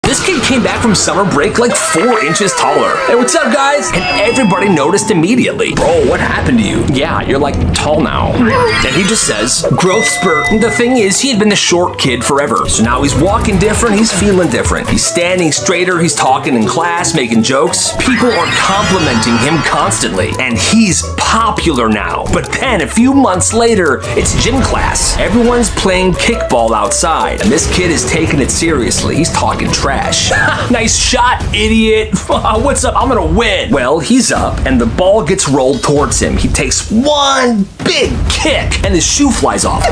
This kid came back from summer break like 4 inches taller. Hey, what's up, guys? And everybody noticed immediately. Bro, what happened to you? Yeah, you're like tall now. And he just says, growth spurt. The thing is, he had been the short kid forever. So now he's walking different, he's feeling different. He's standing straighter, he's talking in class, making jokes. People are complimenting him constantly. And he's popular now. But then a few months later, it's gym class. Everyone's playing kickball outside. And this kid is taking it seriously. He's talking trash. Nice shot, idiot. What's up? I'm gonna win. Well, he's up and the ball gets rolled towards him. He takes one big kick and his shoe flies off.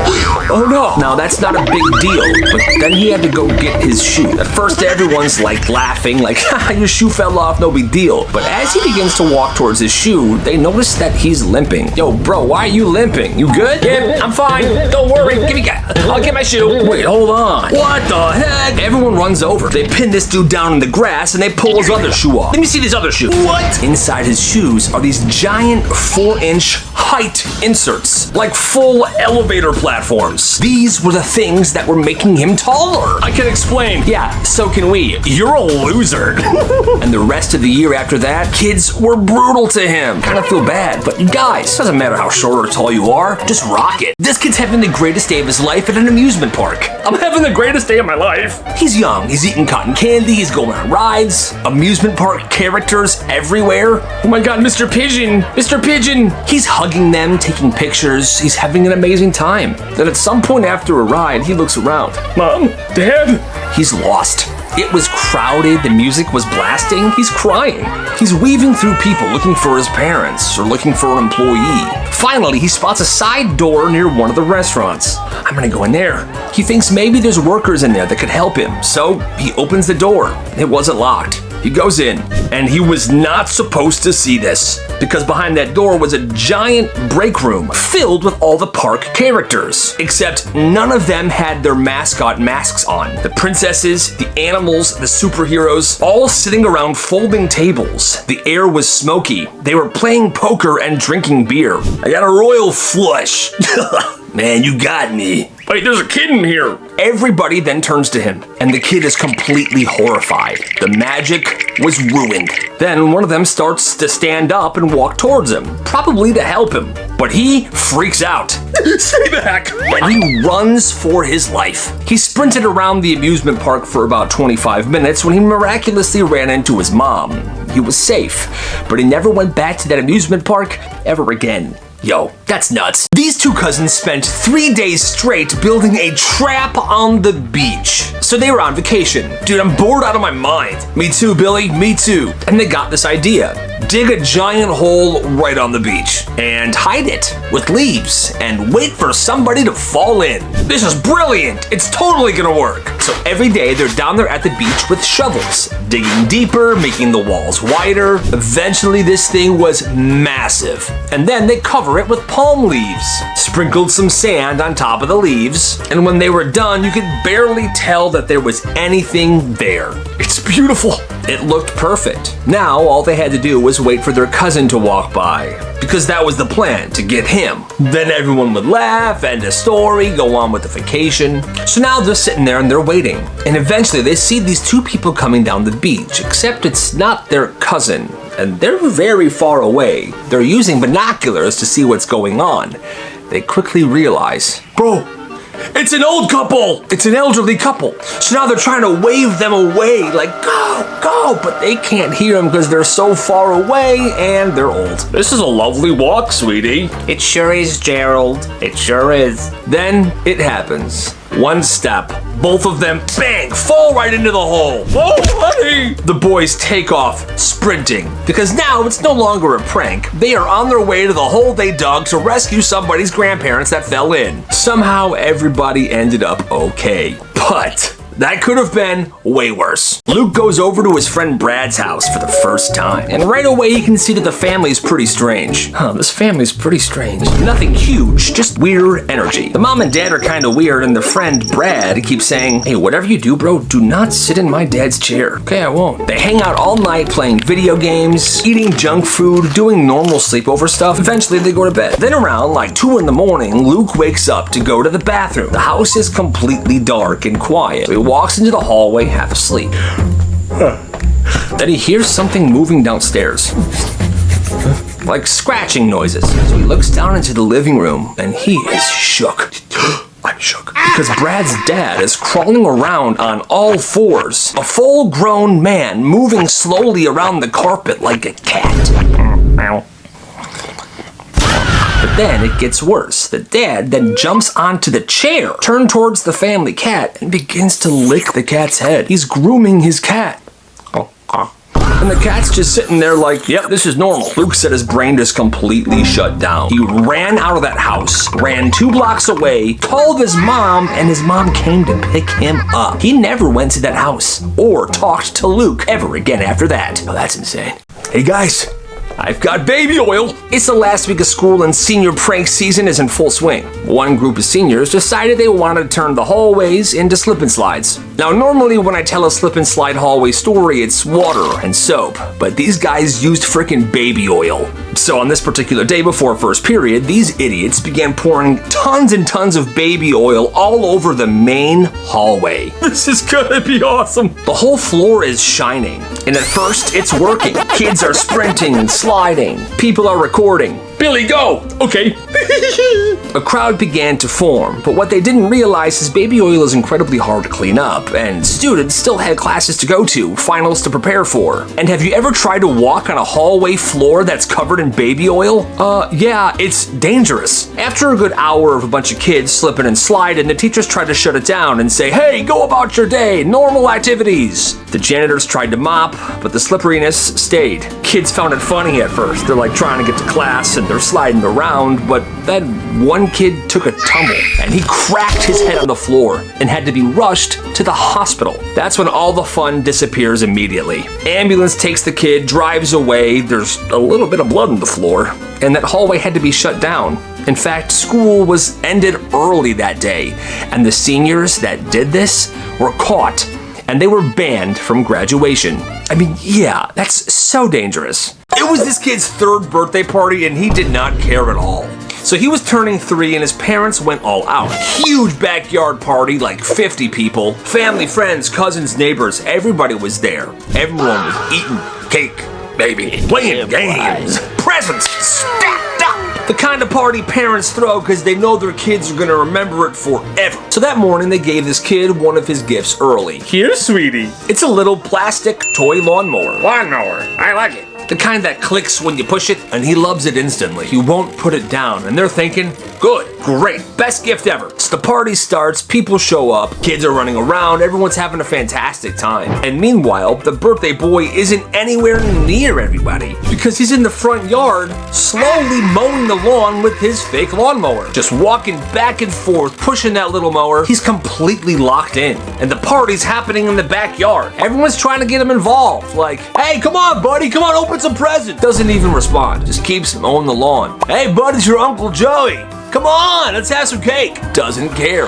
Oh no. Now that's not a big deal, but then he had to go get his shoe. At first everyone's like laughing, like, your shoe fell off, no big deal. But as he begins to walk towards his shoe, they notice that he's limping. Yo, bro, why are you limping? You good? Yeah, I'm fine. Don't worry. I'll get my shoe. Wait, hold on. What the heck? Everyone runs over. They pin this dude down in the grass and they pull his other shoe off. Let me see this other shoe. What? Inside his shoes are these giant 4-inch height inserts, like full elevator platforms. These were the things that were making him taller. I can explain. Yeah, so can we. You're a loser. And the rest of the year after that, kids were brutal to him. Kind of feel bad, but you guys, doesn't matter how short or tall you are, just rock it. This kid's having the greatest day of his life at an amusement park. I'm having the greatest day of my life. He's young, he's eating cotton candy, he's going on rides, amusement park characters everywhere. Oh my God, Mr. Pigeon, Mr. Pigeon. He's hugging them, taking pictures, he's having an amazing time. Then at some point after a ride, he looks around. Mom, Dad? He's lost. It was crowded, the music was blasting, he's crying. He's weaving through people looking for his parents or looking for an employee. Finally, he spots a side door near one of the restaurants. I'm gonna go in there. He thinks maybe there's workers in there that could help him, so he opens the door. It wasn't locked. He goes in, and he was not supposed to see this, because behind that door was a giant break room filled with all the park characters, except none of them had their mascot masks on. The princesses, the animals, the superheroes, all sitting around folding tables. The air was smoky. They were playing poker and drinking beer. I got a royal flush. Man, you got me. Wait, there's a kid in here. Everybody then turns to him, and the kid is completely horrified. The magic was ruined. Then one of them starts to stand up and walk towards him, probably to help him. But he freaks out. Stay back! And he runs for his life. He sprinted around the amusement park for about 25 minutes when he miraculously ran into his mom. He was safe, but he never went back to that amusement park ever again. Yo, that's nuts. These two cousins spent 3 days straight building a trap on the beach. So they were on vacation. Dude, I'm bored out of my mind. Me too, Billy, me too. And they got this idea. Dig a giant hole right on the beach and hide it with leaves and wait for somebody to fall in. This is brilliant. It's totally gonna work. So every day they're down there at the beach with shovels, digging deeper, making the walls wider. Eventually this thing was massive. And then they cover it with palm leaves, sprinkled some sand on top of the leaves, and when they were done, you could barely tell that there was anything there. It's beautiful. It looked perfect. Now all they had to do was wait for their cousin to walk by, because that was the plan, to get him. Then everyone would laugh, end a story, go on with the vacation. So now they're sitting there and they're waiting, and eventually they see these two people coming down the beach, except it's not their cousin. And they're very far away. They're using binoculars to see what's going on. They quickly realize, bro, it's an old couple. It's an elderly couple. So now they're trying to wave them away, like, go, go, but they can't hear them because they're so far away and they're old. This is a lovely walk, sweetie. It sure is, Gerald. It sure is. Then it happens. One step, both of them, bang, fall right into the hole. Oh, honey! The boys take off, sprinting, because now it's no longer a prank. They are on their way to the hole they dug to rescue somebody's grandparents that fell in. Somehow everybody ended up okay, but that could have been way worse. Luke goes over to his friend Brad's house for the first time, and right away he can see that the family's pretty strange. This family's pretty strange. Nothing huge, just weird energy. The mom and dad are kind of weird, and the friend Brad keeps saying, hey, whatever you do, bro, do not sit in my dad's chair. Okay, I won't. They hang out all night playing video games, eating junk food, doing normal sleepover stuff. Eventually they go to bed. Then around like 2 in the morning, Luke wakes up to go to the bathroom. The house is completely dark and quiet. So he walks into the hallway half asleep. Then he hears something moving downstairs, like scratching noises. So he looks down into the living room and he is shook. I'm shook because Brad's dad is crawling around on all fours, a full-grown man moving slowly around the carpet like a cat. But then it gets worse. The dad then jumps onto the chair, turned towards the family cat, and begins to lick the cat's head. He's grooming his cat. And the cat's just sitting there like, yep, this is normal. Luke said his brain just completely shut down. He ran out of that house, ran 2 blocks away, called his mom, and his mom came to pick him up. He never went to that house or talked to Luke ever again after that. Oh, that's insane. Hey guys, I've got baby oil. It's the last week of school and senior prank season is in full swing. One group of seniors decided they wanted to turn the hallways into slip and slides. Now, normally when I tell a slip and slide hallway story, it's water and soap, but these guys used frickin' baby oil. So on this particular day before first period, these idiots began pouring tons and tons of baby oil all over the main hallway. This is gonna be awesome. The whole floor is shining, and at first it's working. Kids are sprinting and sliding. People are recording. Billy, go! Okay. A crowd began to form, but what they didn't realize is baby oil is incredibly hard to clean up, and students still had classes to go to, finals to prepare for. And have you ever tried to walk on a hallway floor that's covered in baby oil? Yeah, it's dangerous. After a good hour of a bunch of kids slipping and sliding, the teachers tried to shut it down and say, hey, go about your day, normal activities. The janitors tried to mop, but the slipperiness stayed. Kids found it funny at first. They're like trying to get to class and they're sliding around, but then one kid took a tumble and he cracked his head on the floor and had to be rushed to the hospital. That's when all the fun disappears immediately. Ambulance takes the kid, drives away, there's a little bit of blood on the floor, and that hallway had to be shut down. In fact, school was ended early that day, and the seniors that did this were caught and they were banned from graduation. I mean, yeah, that's so dangerous. It was this kid's 3rd birthday party and he did not care at all. So he was turning 3 and his parents went all out. Huge backyard party, like 50 people. Family, friends, cousins, neighbors, everybody was there. Everyone was eating cake, baby, playing games, presents stacked up. The kind of party parents throw because they know their kids are going to remember it forever. So that morning they gave this kid one of his gifts early. Here, sweetie. It's a little plastic toy lawnmower. Lawnmower, I like it. The kind that clicks when you push it, and he loves it instantly. He won't put it down, and they're thinking, good, great, best gift ever. So the party starts, people show up, kids are running around, everyone's having a fantastic time. And meanwhile, the birthday boy isn't anywhere near everybody because he's in the front yard, slowly mowing the lawn with his fake lawnmower. Just walking back and forth, pushing that little mower. He's completely locked in, and the party's happening in the backyard. Everyone's trying to get him involved, like, hey, come on, buddy, come on, open some present. Doesn't even respond, just keeps mowing the lawn. Hey bud, it's your Uncle Joey. Come on, let's have some cake. Doesn't care.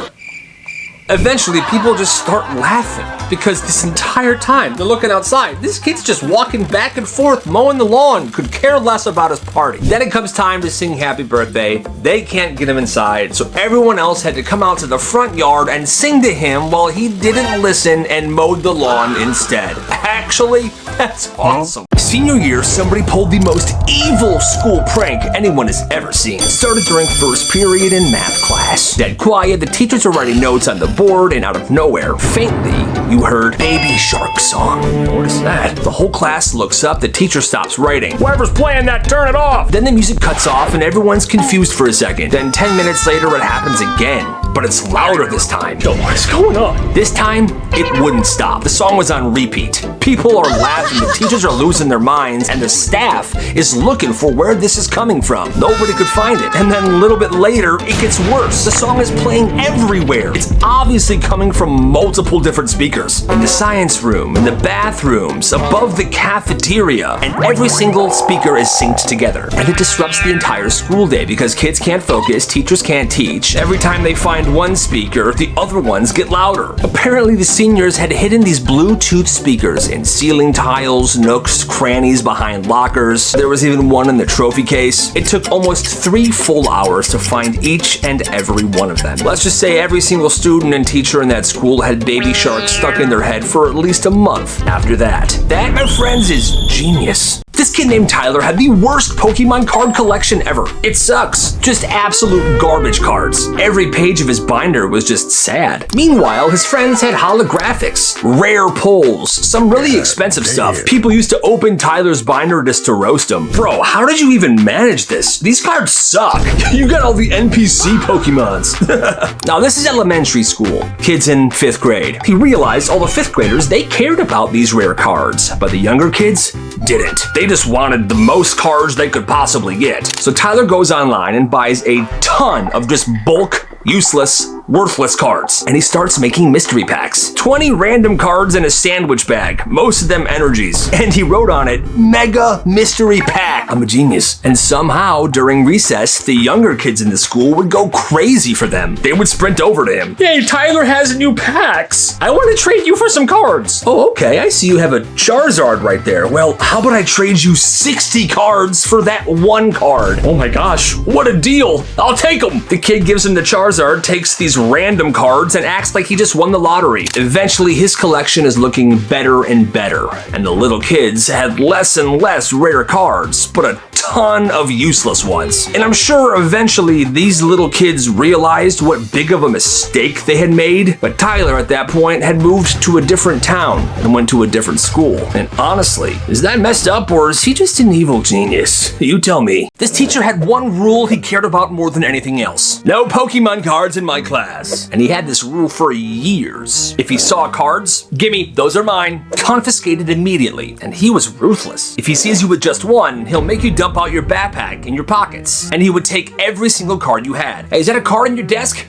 Eventually, people just start laughing because this entire time they're looking outside. This kid's just walking back and forth, mowing the lawn, could care less about his party. Then it comes time to sing happy birthday. They can't get him inside, so everyone else had to come out to the front yard and sing to him while he didn't listen and mowed the lawn instead. Actually, that's awesome. Senior year, somebody pulled the most evil school prank anyone has ever seen. It started during first period in math class. Dead quiet, the teachers are writing notes on the board, and out of nowhere, faintly, you heard Baby Shark Song. What is that? The whole class looks up, the teacher stops writing. Whoever's playing that, turn it off! Then the music cuts off and everyone's confused for a second. Then 10 minutes later, it happens again. But it's louder this time. Yo, what is going on? This time, it wouldn't stop. The song was on repeat. People are laughing, the teachers are losing their minds, and the staff is looking for where this is coming from. Nobody could find it. And then a little bit later, it gets worse. The song is playing everywhere. It's obviously coming from multiple different speakers. In the science room, in the bathrooms, above the cafeteria, and every single speaker is synced together. And it disrupts the entire school day because kids can't focus, teachers can't teach. Every time they find behind one speaker, the other ones get louder. Apparently, the seniors had hidden these Bluetooth speakers in ceiling tiles, nooks, crannies behind lockers. There was even one in the trophy case. It took almost 3 full hours to find each and every one of them. Let's just say every single student and teacher in that school had baby sharks stuck in their head for at least a month after that. That, my friends, is genius. This kid named Tyler had the worst Pokemon card collection ever. It sucks. Just absolute garbage cards. Every page of his binder was just sad. Meanwhile, his friends had holographics, rare pulls, some really expensive stuff. People used to open Tyler's binder just to roast him. Bro, how did you even manage this? These cards suck. You got all the NPC Pokemons. Now, this is elementary school. Kid's in 5th grade. He realized all the 5th graders, they cared about these rare cards, but the younger kids didn't. They just wanted the most cards they could possibly get. So Tyler goes online and buys a ton of just bulk, useless, worthless cards. And he starts making mystery packs. 20 random cards in a sandwich bag, most of them energies. And he wrote on it, Mega Mystery Pack. I'm a genius. And somehow, during recess, the younger kids in the school would go crazy for them. They would sprint over to him. Hey, Tyler has new packs. I want to trade you for some cards. Oh, okay. I see you have a Charizard right there. Well, how about I trade you 60 cards for that one card? Oh my gosh, what a deal. I'll take them. The kid gives him the Charizard, takes these random cards, and acts like he just won the lottery. Eventually, his collection is looking better and better, and the little kids had less and less rare cards, but a ton of useless ones. And I'm sure eventually these little kids realized what big of a mistake they had made, but Tyler at that point had moved to a different town and went to a different school. And honestly, is that messed up, or is he just an evil genius? You tell me. This teacher had one rule he cared about more than anything else. No Pokemon cards in my class. And he had this rule for years. If he saw cards, gimme, those are mine. Confiscated immediately, and he was ruthless. If he sees you with just one, he'll make you dump out your backpack and your pockets, and he would take every single card you had. Hey, is that a card in your desk?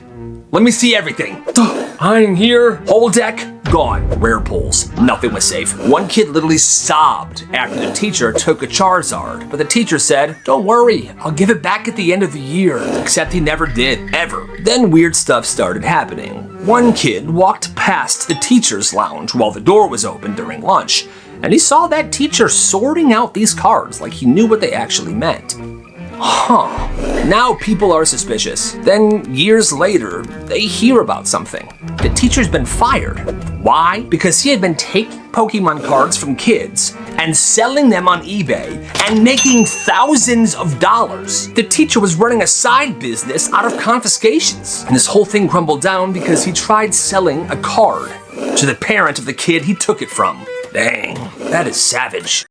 Let me see everything. I'm here. Whole deck, gone. Rare pulls. Nothing was safe. One kid literally sobbed after the teacher took a Charizard, but the teacher said, don't worry, I'll give it back at the end of the year. Except he never did, ever. Then weird stuff started happening. One kid walked past the teacher's lounge while the door was open during lunch, and he saw that teacher sorting out these cards like he knew what they actually meant. Huh. Now people are suspicious. Then years later, they hear about something. The teacher's been fired. Why? Because he had been taking Pokemon cards from kids and selling them on eBay and making thousands of dollars. The teacher was running a side business out of confiscations. And this whole thing crumbled down because he tried selling a card to the parent of the kid he took it from. Dang, that is savage.